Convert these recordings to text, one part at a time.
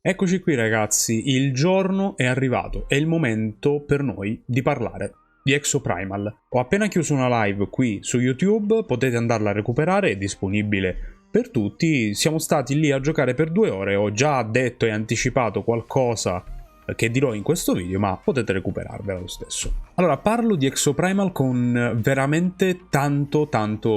Eccoci qui ragazzi, il giorno è arrivato, è il momento per noi di parlare di Exoprimal. Ho appena chiuso una live qui su YouTube, potete andarla a recuperare, è disponibile per tutti. Siamo stati lì a giocare per 2 ore, ho già detto e anticipato qualcosa che dirò in questo video, ma potete recuperarvela lo stesso. Allora, parlo di Exoprimal con veramente tanto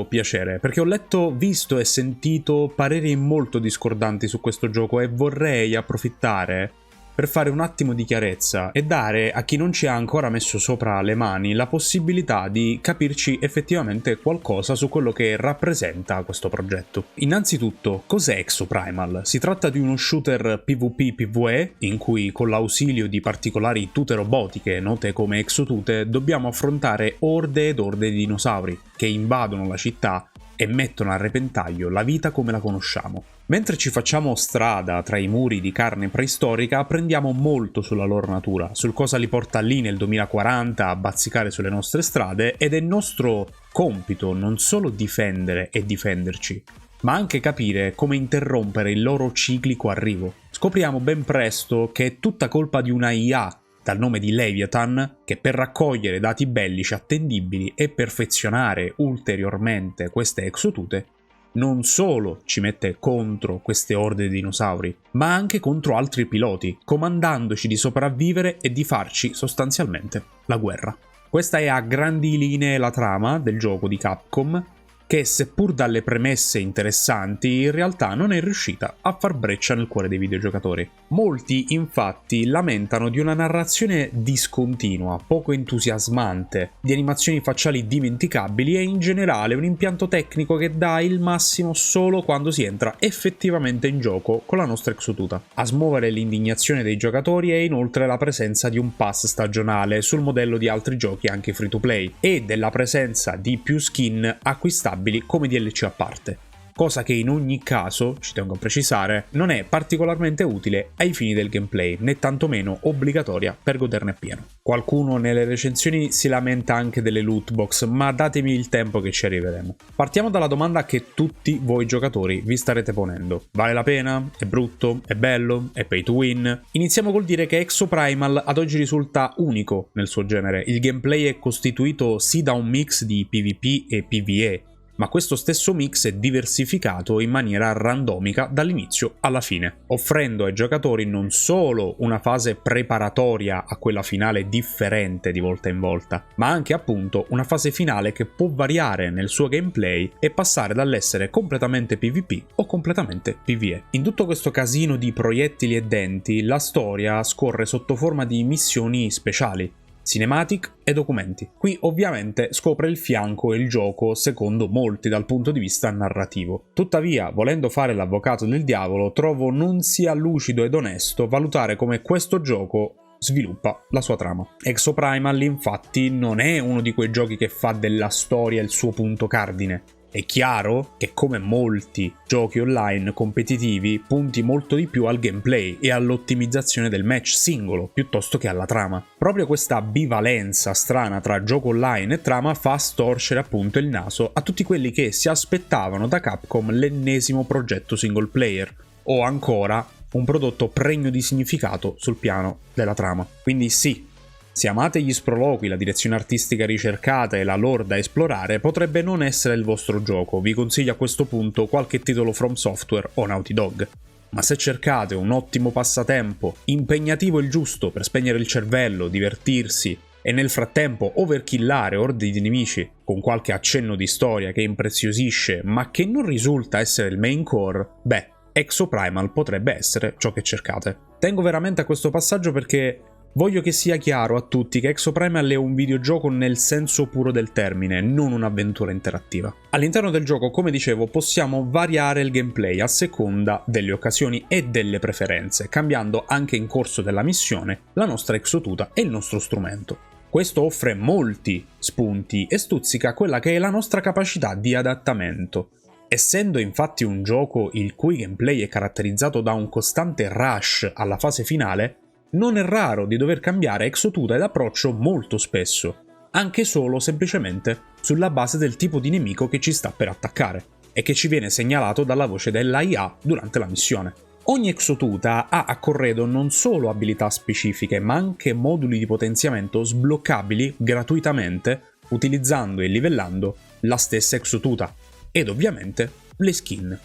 piacere, perché ho letto, visto e sentito pareri molto discordanti su questo gioco e vorrei approfittare per fare un attimo di chiarezza e dare a chi non ci ha ancora messo sopra le mani la possibilità di capirci effettivamente qualcosa su quello che rappresenta questo progetto. Innanzitutto, cos'è Exoprimal? Si tratta di uno shooter PvP-PvE in cui con l'ausilio di particolari tute robotiche note come exotute dobbiamo affrontare orde ed orde di dinosauri che invadono la città e mettono a repentaglio la vita come la conosciamo. Mentre ci facciamo strada tra i muri di carne preistorica, apprendiamo molto sulla loro natura, sul cosa li porta lì nel 2040 a bazzicare sulle nostre strade, ed è nostro compito non solo difendere e difenderci, ma anche capire come interrompere il loro ciclico arrivo. Scopriamo ben presto che è tutta colpa di una IA dal nome di Leviathan, che per raccogliere dati bellici attendibili e perfezionare ulteriormente queste exotute, non solo ci mette contro queste orde di dinosauri, ma anche contro altri piloti, comandandoci di sopravvivere e di farci sostanzialmente la guerra. Questa è a grandi linee la trama del gioco di Capcom, che seppur dalle premesse interessanti, in realtà non è riuscita a far breccia nel cuore dei videogiocatori. Molti, infatti, lamentano di una narrazione discontinua, poco entusiasmante, di animazioni facciali dimenticabili e in generale un impianto tecnico che dà il massimo solo quando si entra effettivamente in gioco con la nostra exotuta. A smuovere l'indignazione dei giocatori è inoltre la presenza di un pass stagionale sul modello di altri giochi anche free to play e della presenza di più skin acquistabili come DLC a parte, cosa che in ogni caso, ci tengo a precisare, non è particolarmente utile ai fini del gameplay, né tantomeno obbligatoria per goderne appieno. Qualcuno nelle recensioni si lamenta anche delle loot box, ma datemi il tempo che ci arriveremo. Partiamo dalla domanda che tutti voi giocatori vi starete ponendo: vale la pena? È brutto? È bello? È pay to win? Iniziamo col dire che Exoprimal ad oggi risulta unico nel suo genere. Il gameplay è costituito sì da un mix di PvP e PvE, ma questo stesso mix è diversificato in maniera randomica dall'inizio alla fine, offrendo ai giocatori non solo una fase preparatoria a quella finale differente di volta in volta, ma anche appunto una fase finale che può variare nel suo gameplay e passare dall'essere completamente PvP o completamente PvE. In tutto questo casino di proiettili e denti, la storia scorre sotto forma di missioni speciali, cinematic e documenti. Qui ovviamente scopre il fianco il gioco secondo molti dal punto di vista narrativo. Tuttavia, volendo fare l'avvocato del diavolo, trovo non sia lucido ed onesto valutare come questo gioco sviluppa la sua trama. Exoprimal infatti non è uno di quei giochi che fa della storia il suo punto cardine. È chiaro che, come molti giochi online competitivi, punti molto di più al gameplay e all'ottimizzazione del match singolo piuttosto che alla trama. Proprio questa bivalenza strana tra gioco online e trama fa storcere appunto il naso a tutti quelli che si aspettavano da Capcom l'ennesimo progetto single player, o ancora un prodotto pregno di significato sul piano della trama. Quindi sì, se amate gli sproloqui, la direzione artistica ricercata e la lore da esplorare, potrebbe non essere il vostro gioco. Vi consiglio a questo punto qualche titolo From Software o Naughty Dog. Ma se cercate un ottimo passatempo, impegnativo il giusto per spegnere il cervello, divertirsi e nel frattempo overkillare orde di nemici con qualche accenno di storia che impreziosisce ma che non risulta essere il main core, beh, Exoprimal potrebbe essere ciò che cercate. Tengo veramente a questo passaggio perché voglio che sia chiaro a tutti che Exoprimal è un videogioco nel senso puro del termine, non un'avventura interattiva. All'interno del gioco, come dicevo, possiamo variare il gameplay a seconda delle occasioni e delle preferenze, cambiando anche in corso della missione la nostra exotuta e il nostro strumento. Questo offre molti spunti e stuzzica quella che è la nostra capacità di adattamento. Essendo infatti un gioco il cui gameplay è caratterizzato da un costante rush alla fase finale, non è raro di dover cambiare exotuta ed approccio molto spesso, anche solo semplicemente sulla base del tipo di nemico che ci sta per attaccare e che ci viene segnalato dalla voce della IA durante la missione. Ogni exotuta ha a corredo non solo abilità specifiche, ma anche moduli di potenziamento sbloccabili gratuitamente utilizzando e livellando la stessa exotuta, ed ovviamente le skin.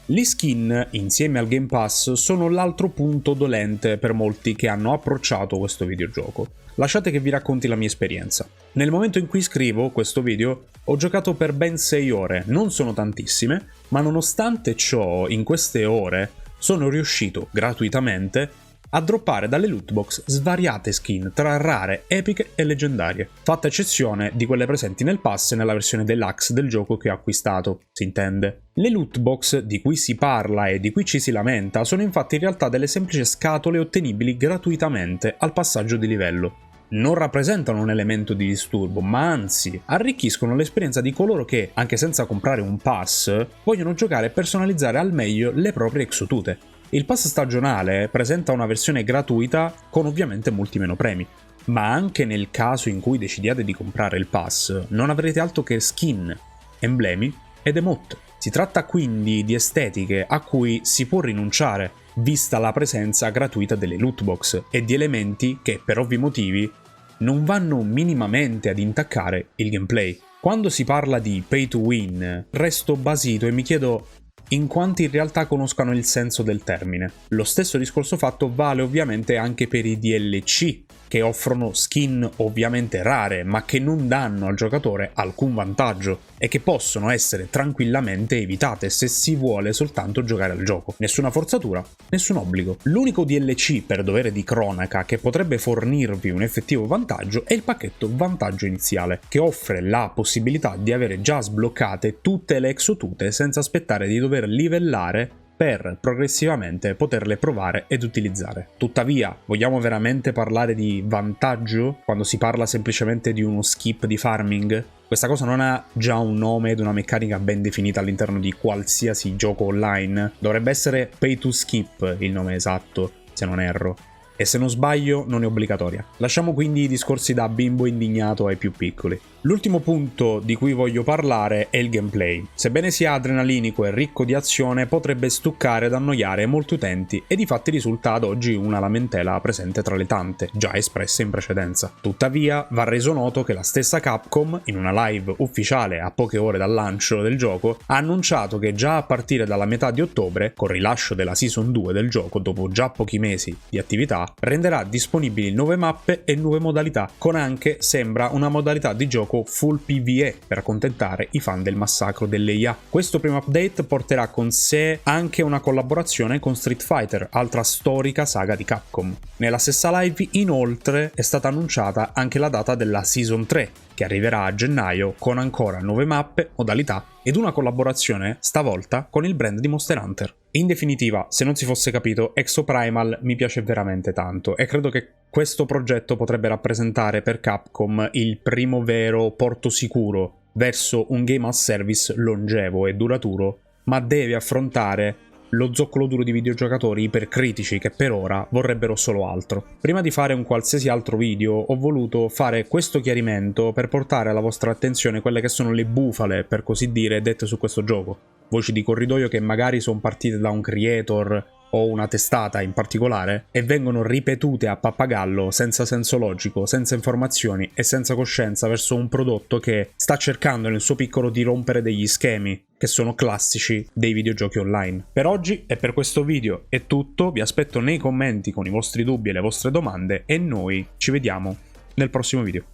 Le skin, insieme al Game Pass, sono l'altro punto dolente per molti che hanno approcciato questo videogioco. Lasciate che vi racconti la mia esperienza. Nel momento in cui scrivo questo video, ho giocato per ben 6 ore, non sono tantissime, ma nonostante ciò, in queste ore, sono riuscito gratuitamente a droppare dalle lootbox svariate skin tra rare, epiche e leggendarie, fatta eccezione di quelle presenti nel pass e nella versione deluxe del gioco che ho acquistato, si intende. Le lootbox di cui si parla e di cui ci si lamenta sono infatti in realtà delle semplici scatole ottenibili gratuitamente al passaggio di livello. Non rappresentano un elemento di disturbo, ma anzi arricchiscono l'esperienza di coloro che, anche senza comprare un pass, vogliono giocare e personalizzare al meglio le proprie exotute. Il pass stagionale presenta una versione gratuita con ovviamente molti meno premi, ma anche nel caso in cui decidiate di comprare il pass, non avrete altro che skin, emblemi ed emote. Si tratta quindi di estetiche a cui si può rinunciare, vista la presenza gratuita delle lootbox e di elementi che, per ovvi motivi, non vanno minimamente ad intaccare il gameplay. Quando si parla di pay to win, resto basito e mi chiedo in quanti in realtà conoscano il senso del termine. Lo stesso discorso fatto vale ovviamente anche per i DLC, che offrono skin ovviamente rare, ma che non danno al giocatore alcun vantaggio e che possono essere tranquillamente evitate se si vuole soltanto giocare al gioco. Nessuna forzatura, nessun obbligo. L'unico DLC per dovere di cronaca che potrebbe fornirvi un effettivo vantaggio è il pacchetto vantaggio iniziale, che offre la possibilità di avere già sbloccate tutte le exotute senza aspettare di dover livellare per progressivamente poterle provare ed utilizzare. Tuttavia, vogliamo veramente parlare di vantaggio quando si parla semplicemente di uno skip di farming? Questa cosa non ha già un nome ed una meccanica ben definita all'interno di qualsiasi gioco online. Dovrebbe essere pay to skip il nome esatto, se non erro. E se non sbaglio non è obbligatoria. Lasciamo quindi i discorsi da bimbo indignato ai più piccoli. L'ultimo punto di cui voglio parlare è il gameplay. Sebbene sia adrenalinico e ricco di azione, potrebbe stuccare ed annoiare molti utenti e difatti risulta ad oggi una lamentela presente tra le tante, già espresse in precedenza. Tuttavia, va reso noto che la stessa Capcom, in una live ufficiale a poche ore dal lancio del gioco, ha annunciato che già a partire dalla metà di ottobre, con rilascio della Season 2 del gioco dopo già pochi mesi di attività, renderà disponibili nuove mappe e nuove modalità, con anche, sembra, una modalità di gioco full PvE per accontentare i fan del massacro dell'EA. Questo primo update porterà con sé anche una collaborazione con Street Fighter, altra storica saga di Capcom. Nella stessa live, inoltre, è stata annunciata anche la data della Season 3, che arriverà a gennaio con ancora nuove mappe, modalità ed una collaborazione stavolta con il brand di Monster Hunter. In definitiva, se non si fosse capito, Exoprimal mi piace veramente tanto e credo che questo progetto potrebbe rappresentare per Capcom il primo vero porto sicuro verso un game as service longevo e duraturo, ma deve affrontare lo zoccolo duro di videogiocatori ipercritici che per ora vorrebbero solo altro. Prima di fare un qualsiasi altro video ho voluto fare questo chiarimento per portare alla vostra attenzione quelle che sono le bufale, per così dire, dette su questo gioco. Voci di corridoio che magari sono partite da un creator o una testata in particolare e vengono ripetute a pappagallo senza senso logico, senza informazioni e senza coscienza verso un prodotto che sta cercando nel suo piccolo di rompere degli schemi che sono classici dei videogiochi online. Per oggi e per questo video è tutto, vi aspetto nei commenti con i vostri dubbi e le vostre domande e noi ci vediamo nel prossimo video.